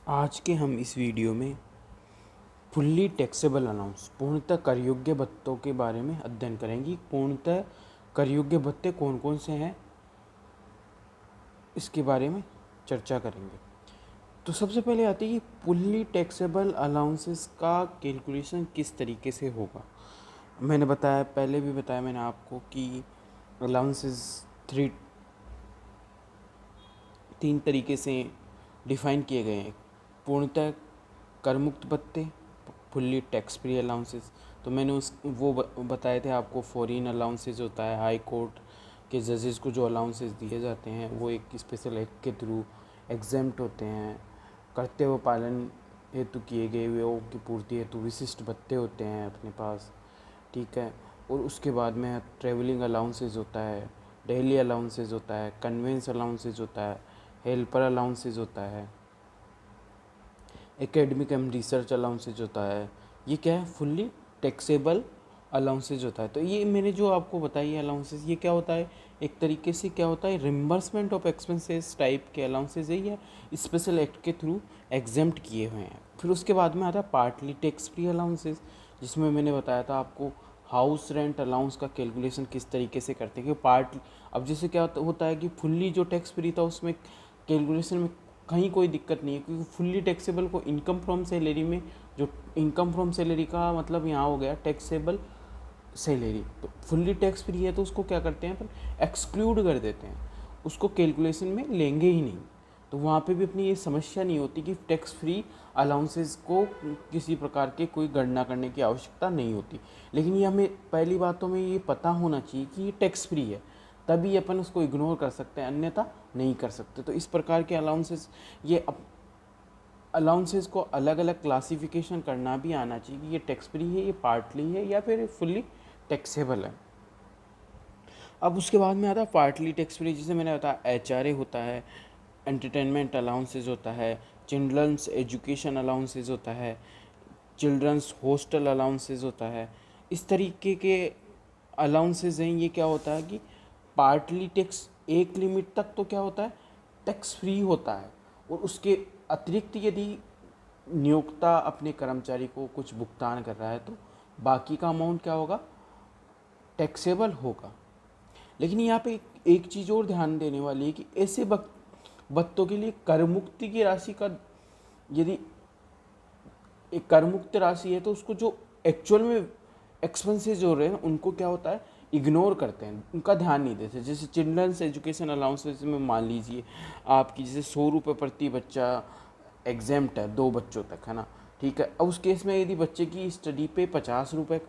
आज के हम इस वीडियो में फुल्ली टैक्सेबल अलाउंस पूर्णतः कर योग्य भत्तों के बारे में अध्ययन करेंगे। पूर्णतः कर योग्य भत्ते कौन कौन से हैं इसके बारे में चर्चा करेंगे। तो सबसे पहले आती है कि फुल्ली टैक्सेबल अलाउंसेस का कैलकुलेशन किस तरीके से होगा। मैंने बताया, पहले भी बताया मैंने आपको कि अलाउंसेस तीन तरीके से डिफ़ाइन किए गए हैं। पूर्णतः कर मुक्त भत्ते, फुल्ली टैक्स फ्री अलाउंसेस। तो मैंने बताए थे आपको। फॉरेन अलाउंसेस होता है, हाई कोर्ट के जजेस को जो अलाउंसेस दिए जाते हैं वो एक स्पेशल एक्ट के थ्रू एग्जेम्प्ट होते हैं। कर्तव्य पालन हेतु किए गए व्ययों की पूर्ति हेतु विशिष्ट भत्ते होते हैं अपने पास, ठीक है। और उसके बाद में ट्रेवलिंग अलाउंसेस होता है, डेली अलाउंसेस होता है, कन्वेंस अलाउंसेस होता है, हेल्पर अलाउंसेस होता है, एकेडमिक एंड रिसर्च अलाउंसेज होता है। ये क्या है? फुल्ली टैक्सेबल अलाउंसेज होता है। तो ये मैंने जो आपको बताई अलाउंसेज, ये क्या होता है? एक तरीके से क्या होता है, रिम्बर्समेंट ऑफ एक्सपेंसेस टाइप के अलाउंसेज है, या स्पेशल एक्ट के थ्रू एग्जेम्प्ट किए हुए हैं। फिर उसके बाद में आता है पार्टली टैक्स फ्री अलाउंसेज, जिसमें मैंने बताया था आपको हाउस रेंट अलाउंस का कैलकुलेशन किस तरीके से करते हैं। कि अब जैसे क्या होता है कि फुल्ली जो टैक्स फ्री था उसमें कैलकुलेशन में कहीं कोई दिक्कत नहीं है, क्योंकि फुल्ली टैक्सेबल को इनकम फ्रॉम सैलरी में, जो इनकम फ्रॉम सैलरी का मतलब यहाँ हो गया टैक्सेबल सैलरी, तो फुल्ली टैक्स फ्री है तो उसको क्या करते हैं अपन, एक्सक्लूड कर देते हैं, उसको कैलकुलेशन में लेंगे ही नहीं। तो वहाँ पे भी अपनी ये समस्या नहीं होती कि टैक्स फ्री अलाउंसेस को किसी प्रकार के कोई गणना करने की आवश्यकता नहीं होती। लेकिन ये हमें पहली बात तो में ये पता होना चाहिए कि ये टैक्स फ्री है, तभी अपन उसको इग्नोर कर सकते हैं, अन्यथा नहीं कर सकते। तो इस प्रकार के अलाउंसेस, ये अलाउंसेस को अलग अलग क्लासिफिकेशन करना भी आना चाहिए कि ये टैक्स फ्री है, ये पार्टली है, या फिर फुल्ली टैक्सेबल है। अब उसके बाद में आता है पार्टली टैक्स फ्री, जिसे मैंने बताया HRA होता है, एंटरटेनमेंट अलाउंसेस होता है, चिल्ड्रंस एजुकेशन अलाउंसेस होता है, चिल्ड्रंस हॉस्टल अलाउंसेस होता है। इस तरीके के अलाउंसेस हैं। ये क्या होता है कि पार्टली टैक्स एक लिमिट तक तो क्या होता है, टैक्स फ्री होता है, और उसके अतिरिक्त यदि नियोक्ता अपने कर्मचारी को कुछ भुगतान कर रहा है तो बाकी का अमाउंट क्या होगा, टैक्सेबल होगा। लेकिन यहाँ पे एक चीज़ और ध्यान देने वाली है कि ऐसे भत्तों के लिए कर मुक्ति की राशि का, यदि एक कर मुक्त राशि है तो उसको जो एक्चुअल में एक्सपेंसेस हो रहे हैं उनको क्या होता है, इग्नोर करते हैं, उनका ध्यान नहीं देते। जैसे चिल्ड्रंस एजुकेशन अलाउंसेस में मान लीजिए आपकी जैसे 100 रुपये प्रति बच्चा एग्जेम्प्ट है 2 बच्चों तक, है ना, ठीक है। अब उस केस में यदि बच्चे की स्टडी पे 50 रुपये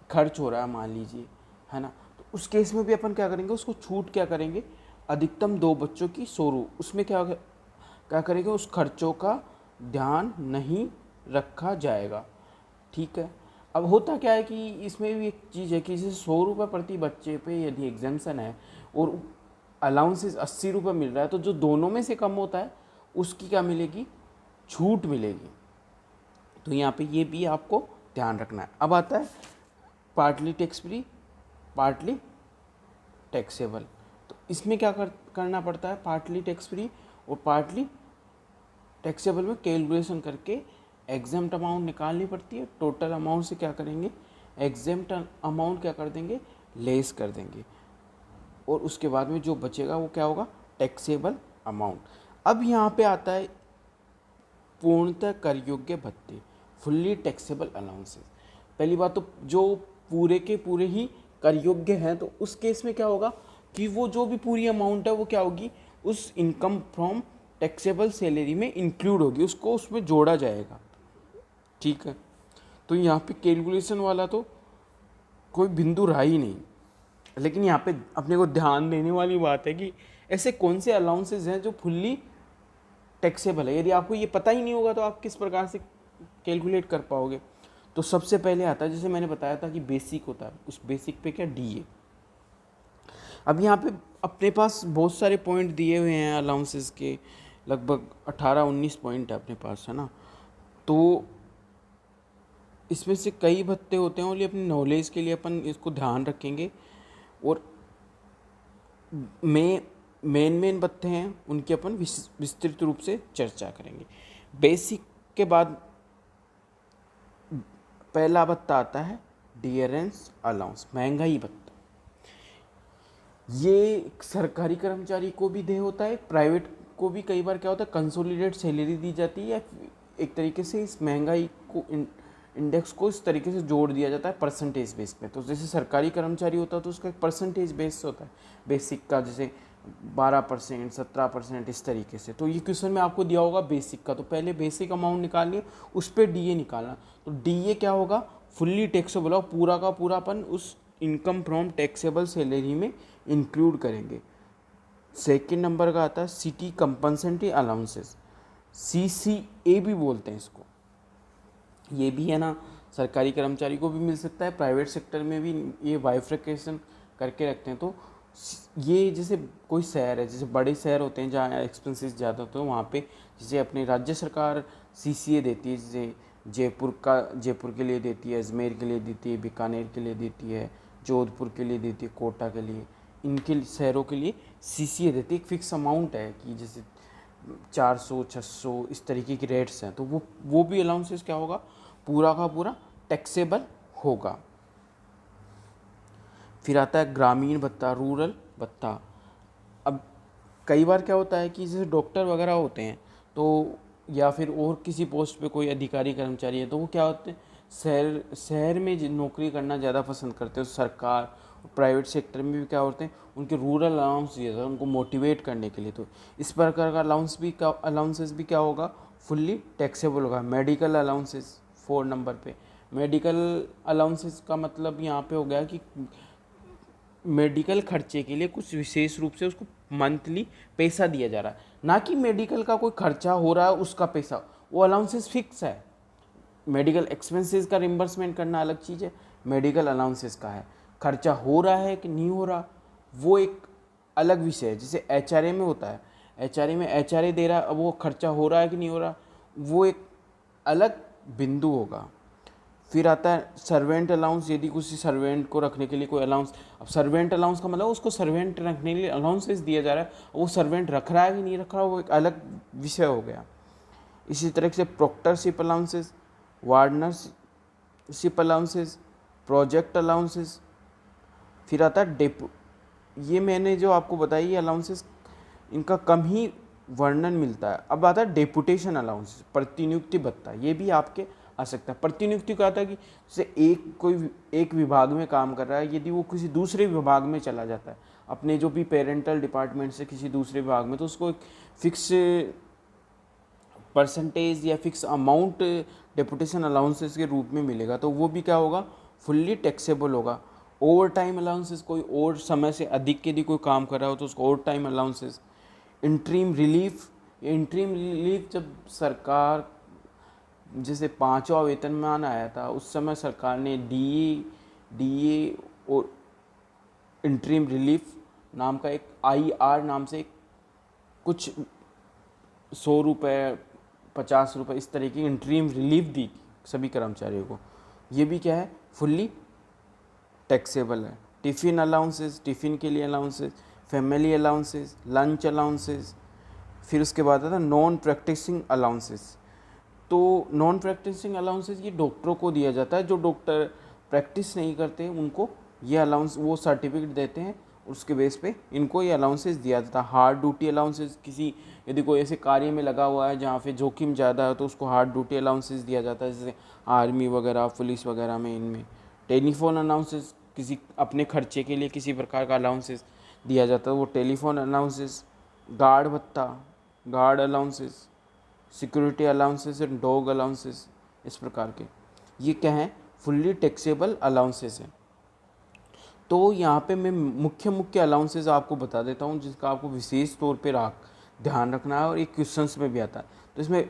खर्च हो रहा है मान लीजिए, है ना, तो उस केस में भी अपन क्या करेंगे, उसको छूट क्या करेंगे, अधिकतम 2 बच्चों की 100 उसमें क्या करेंगे, उस खर्चों का ध्यान नहीं रखा जाएगा, ठीक है। अब होता क्या है कि इसमें भी एक चीज़ है कि जैसे 100 रुपये प्रति बच्चे पे यदि एग्जाम्सन है और अलाउंसेस 80 रुपये मिल रहा है, तो जो दोनों में से कम होता है उसकी क्या मिलेगी, छूट मिलेगी। तो यहाँ पे ये भी आपको ध्यान रखना है। अब आता है partly tax free, partly taxable. तो इसमें क्या करना पड़ता है, पार्टली टैक्स फ्री और पार्टली टैक्सेबल में कैलकुलेशन करके एग्जेम्प्ट अमाउंट निकालनी पड़ती है। टोटल अमाउंट से क्या करेंगे, एग्जेम्प्ट अमाउंट क्या कर देंगे, लेस कर देंगे, और उसके बाद में जो बचेगा वो क्या होगा, टैक्सेबल अमाउंट। अब यहाँ पे आता है पूर्णतः कर योग्य भत्ते, फुल्ली टैक्सेबल अलाउंसेस। पहली बात तो जो पूरे के पूरे ही कर योग्य हैं, तो उस केस में क्या होगा कि वो जो भी पूरी अमाउंट है वो क्या होगी, उस इनकम फ्रॉम टैक्सेबल सैलरी में इंक्लूड होगी, उसको उसमें जोड़ा जाएगा, ठीक है। तो यहाँ पे कैलकुलेशन वाला तो कोई बिंदु रहा ही नहीं। लेकिन यहाँ पे अपने को ध्यान देने वाली बात है कि ऐसे कौन से अलाउंसेस हैं जो फुल्ली टैक्सेबल है। यदि आपको ये पता ही नहीं होगा तो आप किस प्रकार से कैलकुलेट कर पाओगे। तो सबसे पहले आता है, जैसे मैंने बताया था कि बेसिक होता है, उस बेसिक पे क्या, DA। अब यहाँ पे अपने पास बहुत सारे पॉइंट दिए हुए हैं अलाउंसेस के, लगभग 18-19 पॉइंट है अपने पास, है ना। तो इसमें से कई भत्ते होते हैं, और ये अपनी नॉलेज के लिए अपन इसको ध्यान रखेंगे। और मेन भत्ते हैं उनकी अपन विस्तृत रूप से चर्चा करेंगे। बेसिक के बाद पहला भत्ता आता है डियरेंस अलाउंस, महंगाई भत्ता। ये सरकारी कर्मचारी को भी देय होता है, प्राइवेट को भी कई बार क्या होता है कंसोलिडेट सैलरी दी जाती है, या एक तरीके से इस महंगाई को इंडेक्स को इस तरीके से जोड़ दिया जाता है परसेंटेज बेस पे। तो जैसे सरकारी कर्मचारी होता है तो उसका एक परसेंटेज बेस होता है, बेसिक का जैसे 12%, 17%, इस तरीके से। तो ये क्वेश्चन में आपको दिया होगा बेसिक का, तो पहले बेसिक अमाउंट निकालिए, उस पर डीए निकालना। तो डीए क्या होगा, फुल्ली टैक्सेबल, पूरा का पूरापन उस इनकम फ्रॉम टैक्सेबल सैलरी में इंक्लूड करेंगे। सेकेंड नंबर का आता है सिटी कंपनसेटरी अलाउंसेस, CCA भी बोलते हैं इसको। ये भी है ना, सरकारी कर्मचारी को भी मिल सकता है, प्राइवेट सेक्टर में भी ये बाइफर्केशन करके रखते हैं। तो ये जैसे कोई शहर है, जैसे बड़े शहर होते हैं जहाँ एक्सपेंसेस ज़्यादा होते हैं, वहाँ पे जैसे अपनी राज्य सरकार CCA देती है, जैसे जयपुर के लिए देती है, अजमेर के लिए देती है, बीकानेर के लिए देती है, जोधपुर के लिए देती है, कोटा के लिए, इनके शहरों के लिए CCA देती है। एक फिक्स अमाउंट है कि जैसे 400, 600 इस तरीके की रेट्स हैं। तो वो भी अलाउंसेस क्या होगा, पूरा का पूरा टैक्सेबल होगा। फिर आता है ग्रामीण भत्ता, रूरल भत्ता। अब कई बार क्या होता है कि जैसे डॉक्टर वगैरह होते हैं तो, या फिर और किसी पोस्ट पे कोई अधिकारी कर्मचारी है, तो वो क्या होते हैं शहर में नौकरी करना ज़्यादा पसंद करते हैं। सरकार प्राइवेट सेक्टर में भी क्या होते हैं, उनके रूरल अलाउंस दिया जाता है उनको मोटिवेट करने के लिए। तो इस प्रकार का अलाउंसेस भी क्या होगा, फुल्ली टैक्सेबल होगा। मेडिकल अलाउंसेस 4 नंबर पे। मेडिकल अलाउंसेस का मतलब यहाँ पे हो गया कि मेडिकल खर्चे के लिए कुछ विशेष रूप से उसको मंथली पैसा दिया जा रहा है, ना कि मेडिकल का कोई खर्चा हो रहा है उसका पैसा, वो अलाउंसेस फिक्स है। मेडिकल एक्सपेंसेस का रिम्बर्समेंट करना अलग चीज़ है, मेडिकल अलाउंसेस का है। खर्चा हो रहा है कि नहीं हो रहा वो एक अलग विषय है। जैसे HRA में होता है, HRA में HRA दे रहा है, अब वो खर्चा हो रहा है कि नहीं हो रहा वो एक अलग बिंदु होगा। फिर आता है सर्वेंट अलाउंस, यदि किसी सर्वेंट को रखने के लिए कोई अलाउंस, अब सर्वेंट अलाउंस का मतलब उसको सर्वेंट रखने के लिए अलाउंसेस दिया जा रहा है, वो सर्वेंट रख रहा है कि नहीं रख रहा वो एक अलग विषय हो गया। इसी तरह से प्रोक्टरशिप अलाउंसेस, वार्डनरशिप अलाउंसेस, प्रोजेक्ट अलाउंसेस। फिर आता है ये मैंने जो आपको बताई ये अलाउंसेस, इनका कम ही वर्णन मिलता है। अब आता है डेपुटेशन अलाउंस, प्रतिनियुक्ति भत्ता, ये भी आपके आ सकता है। प्रतिनियुक्ति का आता है कि जैसे कोई एक विभाग में काम कर रहा है, यदि वो किसी दूसरे विभाग में चला जाता है अपने जो भी पेरेंटल डिपार्टमेंट से किसी दूसरे विभाग में, तो उसको एक फिक्स परसेंटेज या फिक्स अमाउंट डेपुटेशन अलाउंसेस के रूप में मिलेगा। तो वो भी क्या होगा, फुल्ली टैक्सेबल होगा। ओवर टाइम अलाउंसेस, कोई और समय से अधिक के लिए कोई काम कर रहा हो तो उसको over time allowances. Interim relief जब सरकार जैसे 5वां वेतनमान आया था उस समय सरकार ने डीए और इंटरिम रिलीफ नाम का एक IR नाम से कुछ 100 रुपये 50 रुपये इस तरह की इंटरिम रिलीफ दी सभी कर्मचारियों को। ये भी क्या है, फुल्ली टैक्सेबल है। टिफ़िन अलाउंसेस, टिफ़िन के लिए allowances, family allowances, lunch allowances. फिर उसके बाद आता है नॉन प्रैक्टिसिंग अलाउंसेस। तो नॉन प्रैक्टिसिंग अलाउंसेस ये डॉक्टरों को दिया जाता है, जो डॉक्टर प्रैक्टिस नहीं करते उनको ये अलाउंस, वो सर्टिफिकेट देते हैं, उसके बेस पे इनको ये अलाउंसेस दिया जाता है। हार्ड ड्यूटी अलाउंसेस, किसी यदि कोई ऐसे कार्य में लगा हुआ है जहाँ पे जोखिम ज़्यादा है तो उसको हार्ड ड्यूटी अलाउंसेस दिया जाता है, जैसे आर्मी वगैरह, पुलिस वगैरह में इनमें। टेलीफोन अलाउंसेस, किसी अपने खर्चे के लिए किसी प्रकार का अलाउंसेस दिया जाता है, वो टेलीफोन अलाउंसेस। गार्ड भत्ता, guard allowances, security allowances and dog allowances, इस प्रकार के ये क्या हैं, फुल्ली टैक्सेबल अलाउंसेस हैं। तो यहाँ पे मैं मुख्य अलाउंसेस आपको बता देता हूँ जिसका आपको विशेष तौर पे ध्यान रखना है और एक क्वेश्चंस में भी आता है। तो इसमें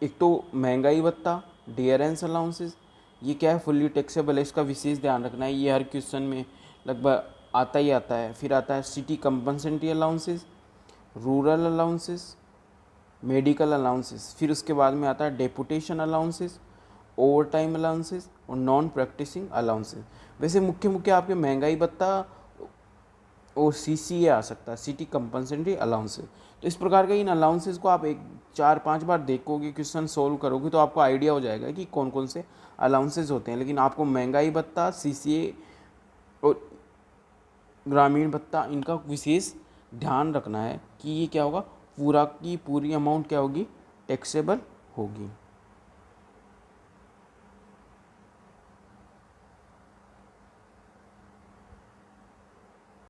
एक तो महंगाई भत्ता, डियरेंस अलाउंसेस, ये क्या है, फुल्ली टैक्सेबल है, इसका विशेष ध्यान रखना है, ये हर क्वेश्चन में लगभग आता ही आता है। फिर आता है city compensatory allowances, rural allowances, medical allowances. फिर उसके बाद में आता है deputation allowances, over time allowances और नॉन प्रैक्टिसिंग अलाउंसेस। वैसे मुख्य आपके महंगाई भत्ता और CCA आ सकता है, सिटी कंपनसेटरी अलाउंसेस। तो इस प्रकार के इन अलाउंसेस को आप एक 4-5 बार देखोगे, क्वेश्चन सोल्व करोगे तो आपको आइडिया हो जाएगा कि कौन कौन से अलाउंसेस होते हैं। लेकिन आपको महंगाई भत्ता, सीसीए और ग्रामीण भत्ता, इनका विशेष ध्यान रखना है कि ये क्या होगा, पूरा की पूरी अमाउंट क्या होगी, टैक्सेबल होगी।